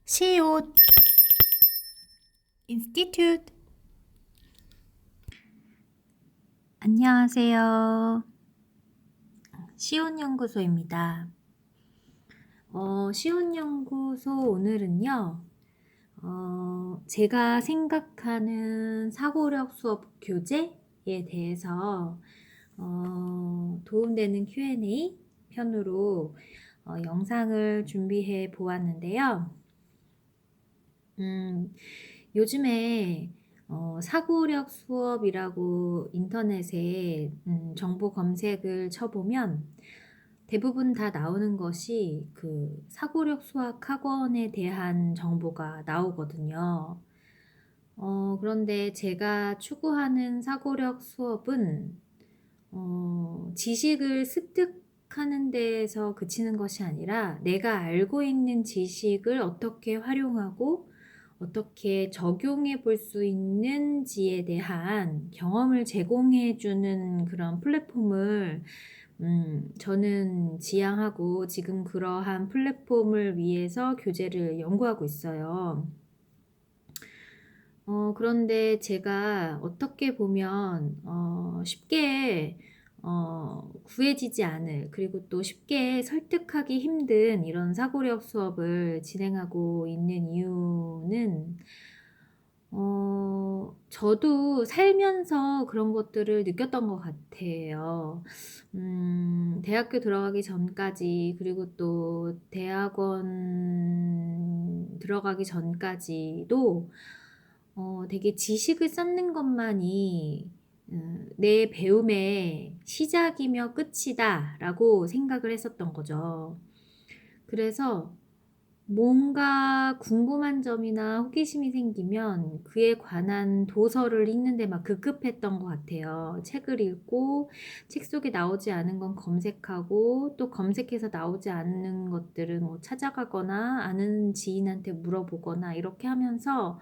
시옷 인스티튜트. 안녕하세요. 시온연구소입니다. 시온연구소 오늘은요, 제가 생각하는 사고력 수업 교재에 대해서 도움되는 Q&A 편으로 영상을 준비해 보았는데요. 요즘에 사고력 수업이라고 인터넷에 정보 검색을 쳐보면 대부분 다 나오는 것이 그 사고력 수학 학원에 대한 정보가 나오거든요. 그런데 제가 추구하는 사고력 수업은 지식을 습득하는 데에서 그치는 것이 아니라 내가 알고 있는 지식을 어떻게 활용하고 어떻게 적용해 볼 수 있는지에 대한 경험을 제공해 주는 그런 플랫폼을 저는 지향하고 지금 그러한 플랫폼을 위해서 교재를 연구하고 있어요. 그런데 제가 어떻게 보면 쉽게 구해지지 않을, 그리고 또 쉽게 설득하기 힘든 이런 사고력 수업을 진행하고 있는 이유는 저도 살면서 그런 것들을 느꼈던 것 같아요. 대학교 들어가기 전까지, 그리고 또 대학원 들어가기 전까지도 되게 지식을 쌓는 것만이 내 배움의 시작이며 끝이다라고 생각을 했었던 거죠. 그래서 뭔가 궁금한 점이나 호기심이 생기면 그에 관한 도서를 읽는데 막 급급했던 것 같아요. 책을 읽고 책 속에 나오지 않은 건 검색하고, 또 검색해서 나오지 않는 것들은 뭐 찾아가거나 아는 지인한테 물어보거나 이렇게 하면서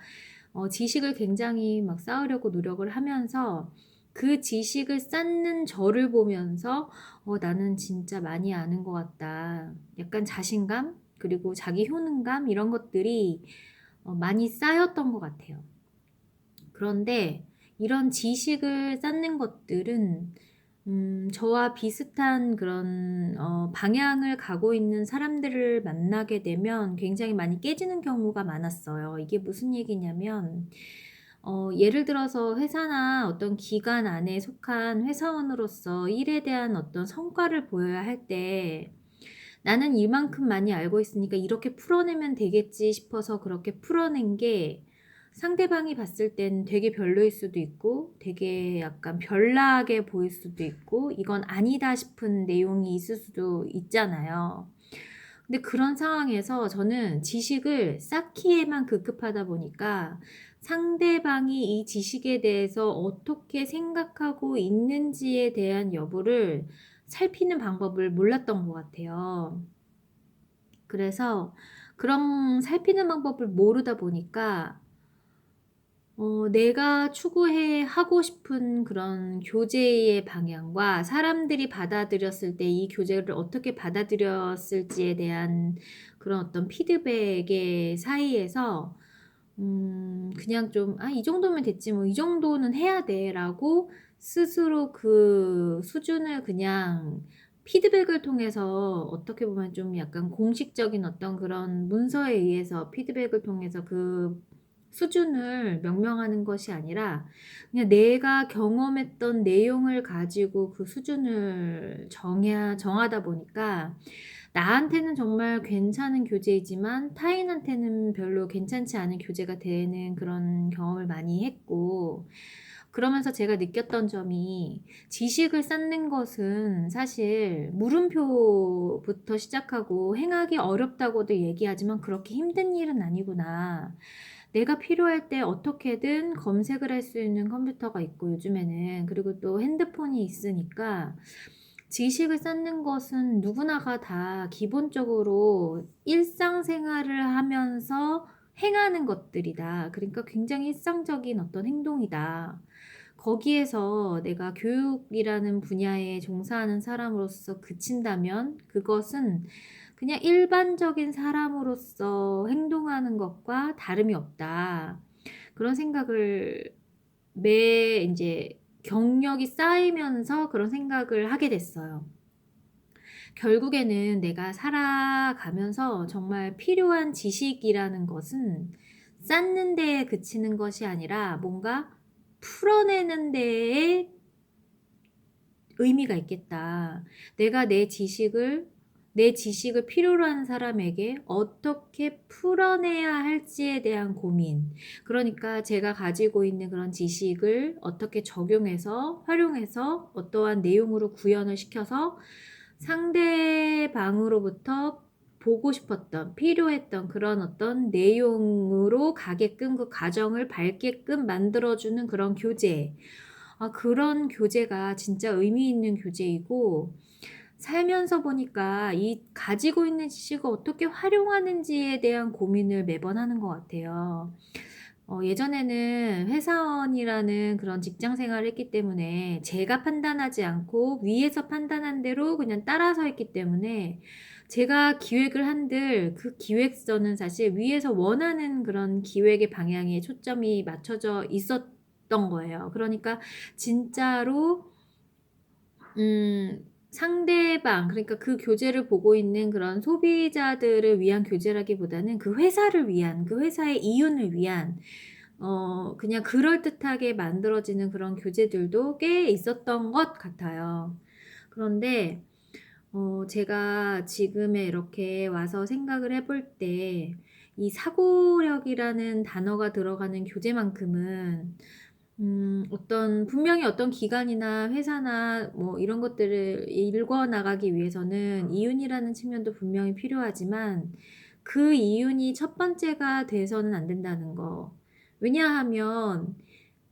지식을 굉장히 막 쌓으려고 노력을 하면서 그 지식을 쌓는 저를 보면서 나는 진짜 많이 아는 것 같다. 약간 자신감, 그리고 자기 효능감 이런 것들이 많이 쌓였던 것 같아요. 그런데 이런 지식을 쌓는 것들은 저와 비슷한 그런 방향을 가고 있는 사람들을 만나게 되면 굉장히 많이 깨지는 경우가 많았어요. 이게 무슨 얘기냐면 예를 들어서 회사나 어떤 기관 안에 속한 회사원으로서 일에 대한 어떤 성과를 보여야 할 때 나는 이만큼 많이 알고 있으니까 이렇게 풀어내면 되겠지 싶어서 그렇게 풀어낸 게 상대방이 봤을 땐 되게 별로일 수도 있고 되게 약간 별나게 보일 수도 있고 이건 아니다 싶은 내용이 있을 수도 있잖아요. 근데 그런 상황에서 저는 지식을 쌓기에만 급급하다 보니까 상대방이 이 지식에 대해서 어떻게 생각하고 있는지에 대한 여부를 살피는 방법을 몰랐던 것 같아요. 그래서 그런 살피는 방법을 모르다 보니까 내가 추구해 하고 싶은 그런 교재의 방향과 사람들이 받아들였을 때 이 교재를 어떻게 받아들였을지에 대한 그런 어떤 피드백의 사이에서 그냥 좀 '아 이 정도면 됐지 뭐. 이 정도는 해야 돼.'라고 스스로 그 수준을 그냥 피드백을 통해서 어떻게 보면 좀 약간 공식적인 어떤 그런 문서에 의해서 피드백을 통해서 그 수준을 명명하는 것이 아니라 그냥 내가 경험했던 내용을 가지고 그 수준을 정하다 보니까 나한테는 정말 괜찮은 교재이지만 타인한테는 별로 괜찮지 않은 교재가 되는 그런 경험을 많이 했고, 그러면서 제가 느꼈던 점이 지식을 쌓는 것은 사실 물음표부터 시작하고 행하기 어렵다고도 얘기하지만 그렇게 힘든 일은 아니구나. 내가 필요할 때 어떻게든 검색을 할 수 있는 컴퓨터가 있고 요즘에는, 그리고 또 핸드폰이 있으니까 지식을 쌓는 것은 누구나가 다 기본적으로 일상생활을 하면서 행하는 것들이다. 그러니까 굉장히 일상적인 어떤 행동이다. 거기에서 내가 교육이라는 분야에 종사하는 사람으로서 그친다면 그것은 그냥 일반적인 사람으로서 행동하는 것과 다름이 없다. 그런 생각을 매 인제 경력이 쌓이면서 그런 생각을 하게 됐어요. 결국에는 내가 살아가면서 정말 필요한 지식이라는 것은 쌓는 데에 그치는 것이 아니라 뭔가 풀어내는 데에 의미가 있겠다. 내가 내 지식을 필요로 하는 사람에게 어떻게 풀어내야 할지에 대한 고민. 그러니까 제가 가지고 있는 그런 지식을 어떻게 적용해서 활용해서 어떠한 내용으로 구현을 시켜서 상대방으로부터 보고 싶었던 필요했던 그런 어떤 내용으로 가게끔 그 과정을 밟게끔 만들어 주는 그런 교재. 그런 교재가 진짜 의미 있는 교재이고, 살면서 보니까 이 가지고 있는 지식을 어떻게 활용하는지에 대한 고민을 매번 하는 것 같아요. 예전에는 회사원이라는 그런 직장 생활을 했기 때문에 제가 판단하지 않고 위에서 판단한 대로 그냥 따라서 했기 때문에, 제가 기획을 한들 그 기획서는 사실 위에서 원하는 그런 기획의 방향에 초점이 맞춰져 있었던 거예요. 그러니까 진짜로 상대방, 그러니까 그 교재를 보고 있는 그런 소비자들을 위한 교재라기보다는 그 회사를 위한, 그 회사의 이윤을 위한 그냥 그럴듯하게 만들어지는 그런 교재들도 꽤 있었던 것 같아요. 그런데 제가 지금에 이렇게 와서 생각을 해볼 때 이 사고력이라는 단어가 들어가는 교재만큼은 분명히 어떤 기관이나 회사나 뭐 이런 것들을 일궈 나가기 위해서는 이윤이라는 측면도 분명히 필요하지만, 그 이윤이 첫 번째가 돼서는 안 된다는 거. 왜냐하면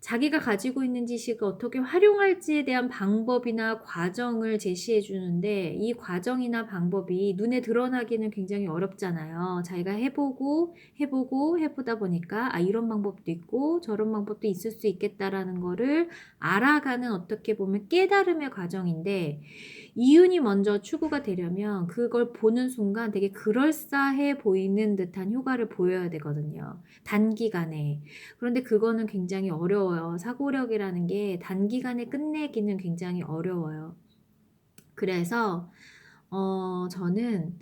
자기가 가지고 있는 지식을 어떻게 활용할지에 대한 방법이나 과정을 제시해 주는데, 이 과정이나 방법이 눈에 드러나기는 굉장히 어렵잖아요. 자기가 해 보다 보니까 '아, 이런 방법도 있고 저런 방법도 있을 수 있겠다.'라는 거를 알아가는, 어떻게 보면 깨달음의 과정인데, 이윤이 먼저 추구가 되려면 그걸 보는 순간 되게 그럴싸해 보이는 듯한 효과를 보여야 되거든요, 단기간에. 그런데 그거는 굉장히 어려워요. 사고력이라는 게 단기간에 끝내기는 굉장히 어려워요. 그래서 저는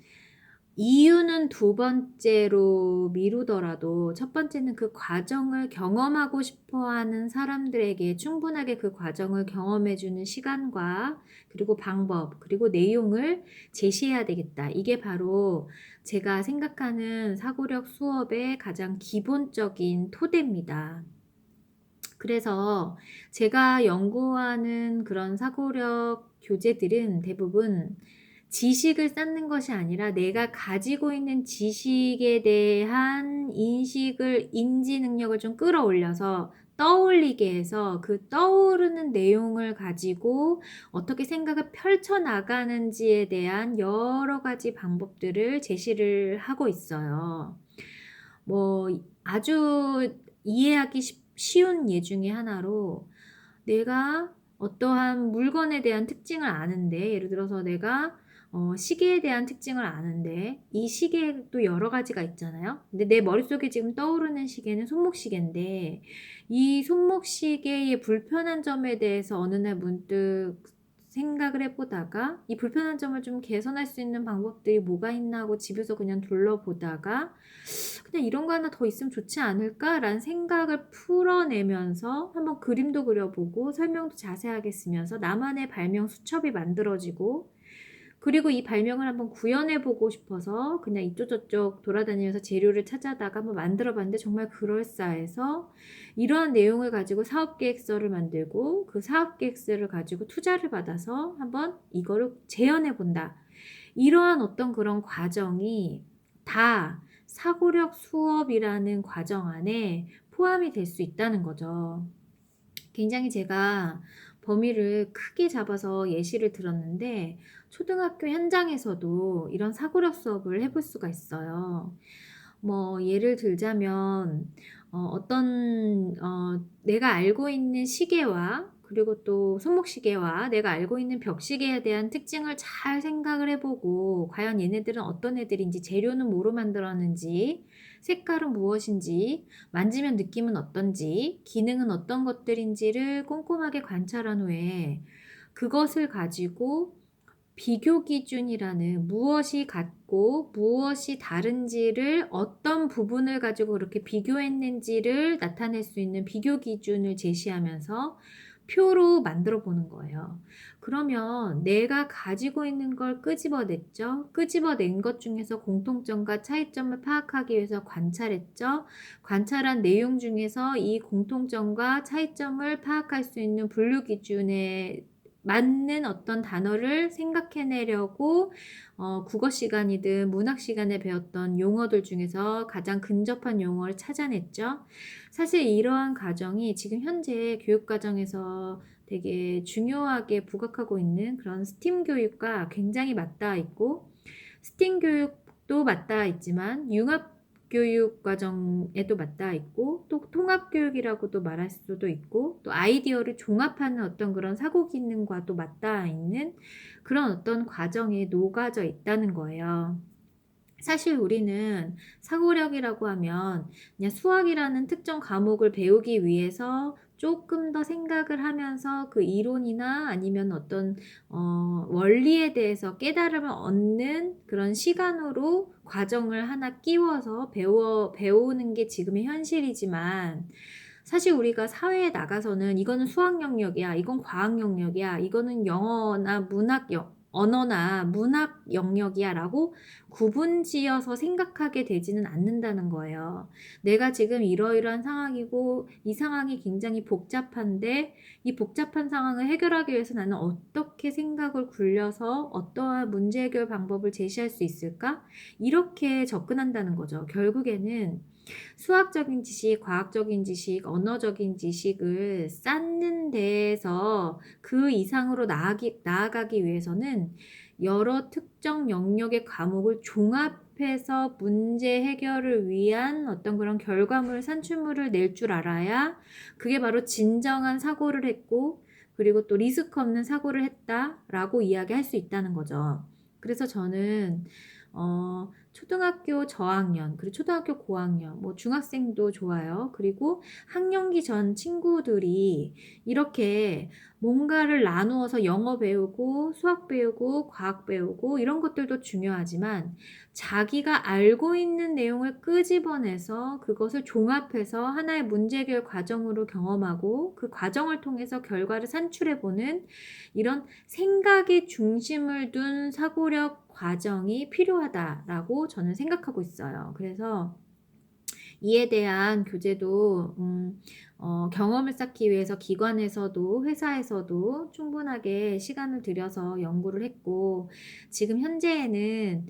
이유는 두 번째로 미루더라도 첫 번째는 그 과정을 경험하고 싶어 하는 사람들에게 충분하게 그 과정을 경험해 주는 시간과, 그리고 방법, 그리고 내용을 제시해야 되겠다. 이게 바로 제가 생각하는 사고력 수업의 가장 기본적인 토대입니다. 그래서 제가 연구하는 그런 사고력 교재들은 대부분 지식을 쌓는 것이 아니라 내가 가지고 있는 지식에 대한 인지 능력을 좀 끌어올려서 떠올리게 해서, 그 떠오르는 내용을 가지고 어떻게 생각을 펼쳐나가는지에 대한 여러 가지 방법들을 제시를 하고 있어요. 뭐 아주 이해하기 쉬운 예 중에 하나로, 내가 어떠한 물건에 대한 특징을 아는데, 예를 들어서 내가 시계에 대한 특징을 아는데, 이 시계도 여러 가지가 있잖아요. 근데 내 머릿속에 지금 떠오르는 시계는 손목시계인데, 이 손목시계의 불편한 점에 대해서 어느 날 문득 생각을 해 보다가, 이 불편한 점을 좀 개선할 수 있는 방법들이 뭐가 있나 하고 집에서 그냥 둘러보다가 '그냥 이런 거 하나 더 있으면 좋지 않을까?'라는 생각을 풀어내면서 한번 그림도 그려보고 설명도 자세하게 쓰면서 나만의 발명 수첩이 만들어지고, 그리고 이 발명을 한번 구현해 보고 싶어서 그냥 이쪽 저쪽 돌아다니면서 재료를 찾아다가 한번 만들어 봤는데 정말 그럴싸해서, 이러한 내용을 가지고 사업 계획서를 만들고 그 사업 계획서를 가지고 투자를 받아서 한번 이거를 재현해 본다. 이러한 어떤 그런 과정이 다 사고력 수업이라는 과정 안에 포함이 될 수 있다는 거죠. 굉장히 제가 범위를 크게 잡아서 예시를 들었는데, 초등학교 현장에서도 이런 사고력 수업을 해볼 수가 있어요. 뭐 예를 들자면 내가 알고 있는 시계와 그리고 또 손목시계와 내가 알고 있는 벽시계에 대한 특징을 잘 생각을 해보고 과연 얘네들은 어떤 애들인지, 재료는 뭐로 만들었는지, 색깔은 무엇인지, 만지면 느낌은 어떤지, 기능은 어떤 것들인지를 꼼꼼하게 관찰한 후에 그것을 가지고 비교 기준이라는, 무엇이 같고 무엇이 다른지를, 어떤 부분을 가지고 그렇게 비교했는지를 나타낼 수 있는 비교 기준을 제시하면서 표로 만들어 보는 거예요. 그러면 내가 가지고 있는 걸 끄집어냈죠. 끄집어낸 것 중에서 공통점과 차이점을 파악하기 위해서 관찰했죠. 관찰한 내용 중에서 이 공통점과 차이점을 파악할 수 있는 분류 기준에 맞는 어떤 단어를 생각해내려고 국어 시간이든 문학 시간에 배웠던 용어들 중에서 가장 근접한 용어를 찾아냈죠. 사실 이러한 과정이 지금 현재 교육 과정에서 되게 중요하게 부각하고 있는 그런 스팀 교육과 굉장히 맞닿아 있고, 스팀 교육도 맞닿아 있지만 융합 교육 과정에도 맞닿아 있고, 또 통합 교육이라고도 말할 수도 있고, 또 아이디어를 종합하는 어떤 그런 사고 기능과도 맞닿아 있는 그런 어떤 과정에 녹아져 있다는 거예요. 사실 우리는 사고력이라고 하면 그냥 수학이라는 특정 과목을 배우기 위해서 조금 더 생각을 하면서 그 이론이나 아니면 어떤 원리에 대해서 깨달음을 얻는 그런 시간으로 과정을 하나 끼워서 배우는 게 지금의 현실이지만, 사실 우리가 사회에 나가서는 이거는 수학 영역이야, 이건 과학 영역이야, 이거는 영어나 언어나 문학 영역이야 라고 구분지어서 생각하게 되지는 않는다는 거예요. 내가 지금 이러이러한 상황이고 이 상황이 굉장히 복잡한데, 이 복잡한 상황을 해결하기 위해서 나는 어떻게 생각을 굴려서 어떠한 문제 해결 방법을 제시할 수 있을까? 이렇게 접근한다는 거죠. 결국에는 수학적인 지식, 과학적인 지식, 언어적인 지식을 쌓는 데에서 그 이상으로 나아가기 위해서는 여러 특정 영역의 과목을 종합해서 문제 해결을 위한 어떤 그런 결과물, 산출물을 낼 줄 알아야 그게 바로 진정한 사고를 했고, 그리고 또 리스크 없는 사고를 했다라고 이야기할 수 있다는 거죠. 그래서 저는 초등학교 저학년, 그리고 초등학교 고학년, 뭐 중학생도 좋아요. 그리고 학령기 전 친구들이 이렇게 뭔가를 나누어서 영어 배우고 수학 배우고 과학 배우고 이런 것들도 중요하지만, 자기가 알고 있는 내용을 끄집어내서 그것을 종합해서 하나의 문제 해결 과정으로 경험하고 그 과정을 통해서 결과를 산출해보는 이런 생각의 중심을 둔 사고력 과정이 필요하다라고 저는 생각하고 있어요. 그래서 이에 대한 교재도 경험을 쌓기 위해서 기관에서도 회사에서도 충분하게 시간을 들여서 연구를 했고, 지금 현재에는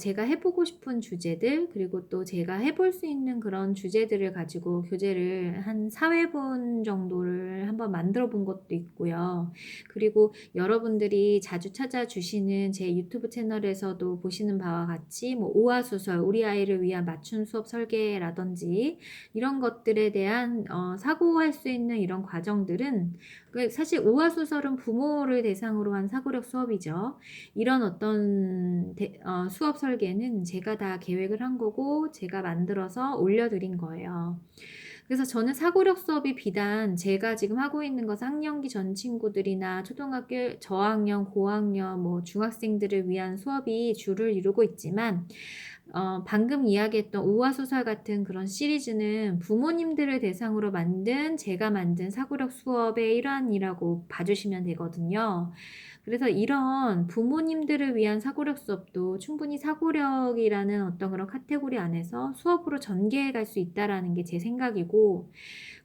제가 해보고 싶은 주제들, 그리고 또 제가 해볼 수 있는 그런 주제들을 가지고 교재를 한 4회분 정도를 한번 만들어 본 것도 있고요. 그리고 여러분들이 자주 찾아주시는 제 유튜브 채널에서도 보시는 바와 같이 뭐 우화수설, 우리 아이를 위한 맞춤 수업 설계라든지 이런 것들에 대한 사고할 수 있는 이런 과정들은, 사실 우화수설은 부모를 대상으로 한 사고력 수업이죠. 이런 어떤 수업 설계는 제가 다 계획을 한 거고 제가 만들어서 올려드린 거예요. 그래서 저는 사고력 수업이 비단 제가 지금 하고 있는 것은 학령기 전 친구들이나 초등학교 저학년, 고학년, 뭐 중학생들을 위한 수업이 주를 이루고 있지만, 방금 이야기했던 우화소설 같은 그런 시리즈는 부모님들을 대상으로 제가 만든 사고력 수업의 일환이라고 봐주시면 되거든요. 그래서 이런 부모님들을 위한 사고력 수업도 충분히 사고력이라는 어떤 그런 카테고리 안에서 수업으로 전개해 갈 수 있다라는 게 제 생각이고,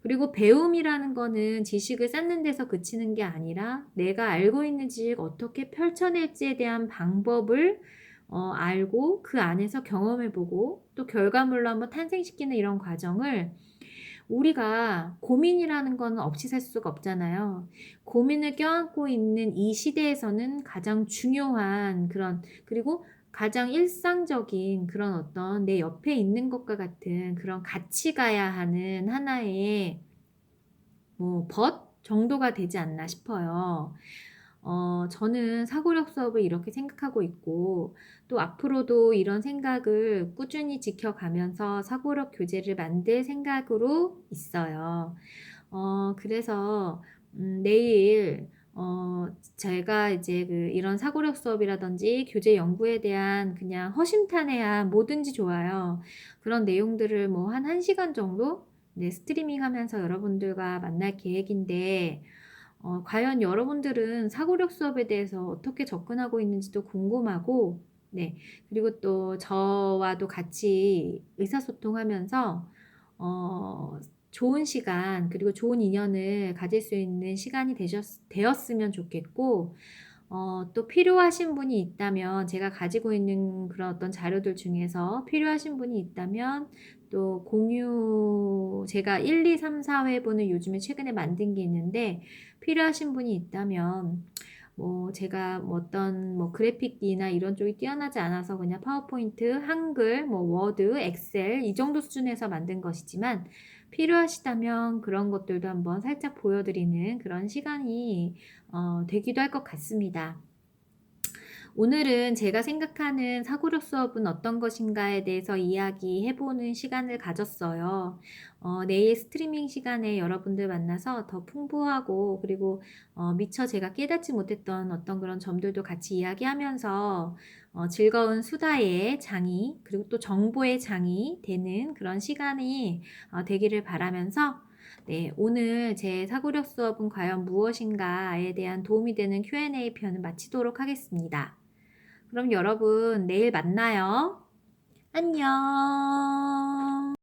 그리고 배움이라는 거는 지식을 쌓는 데서 그치는 게 아니라 내가 알고 있는 지식 어떻게 펼쳐낼지에 대한 방법을 알고 그 안에서 경험해보고 또 결과물로 한번 탄생시키는 이런 과정을, 우리가 고민이라는 건 없이 살 수가 없잖아요. 고민을 껴안고 있는 이 시대에서는 가장 중요한 그런, 그리고 가장 일상적인 그런 어떤 내 옆에 있는 것과 같은 그런 같이 가야 하는 하나의 뭐 정도가 되지 않나 싶어요. 저는 사고력 수업을 이렇게 생각하고 있고 또 앞으로도 이런 생각을 꾸준히 지켜가면서 사고력 교재를 만들 생각으로 있어요. 그래서 내일 제가 이제 이런 사고력 수업이라든지 교재 연구에 대한 그냥 허심탄회한 뭐든지 좋아요. 그런 내용들을 뭐 한 1 시간 정도 네 스트리밍하면서 여러분들과 만날 계획인데 과연 여러분들은 사고력 수업에 대해서 어떻게 접근하고 있는지도 궁금하고 네 그리고 또 저와도 같이 의사소통하면서 어 좋은 시간 그리고 좋은 인연을 가질 수 있는 시간이 되었으면 좋겠고 또 필요하신 분이 있다면 제가 가지고 있는 그런 어떤 자료들 중에서 필요하신 분이 있다면 또 공유 제가 1, 2, 3, 4회분을 요즘에 최근에 만든 게 있는데 필요하신 분이 있다면 뭐 제가 뭐 어떤 뭐 그래픽이나 이런 쪽이 뛰어나지 않아서 그냥 파워포인트, 한글, 뭐 워드, 엑셀 이 정도 수준에서 만든 것이지만 필요하시다면 그런 것들도 한번 살짝 보여드리는 그런 시간이 되기도 할 것 같습니다. 오늘은 제가 생각하는 사고력 수업은 어떤 것인가에 대해서 이야기해보는 시간을 가졌어요. 내일 스트리밍 시간에 여러분들 만나서 더 풍부하고 그리고 미처 제가 깨닫지 못했던 어떤 그런 점들도 같이 이야기하면서 즐거운 수다의 장이 그리고 또 정보의 장이 되는 그런 시간이 되기를 바라면서 네, 오늘 제 사고력 수업은 과연 무엇인가에 대한 도움이 되는 Q&A 편을 마치도록 하겠습니다. 그럼 여러분 내일 만나요. 안녕.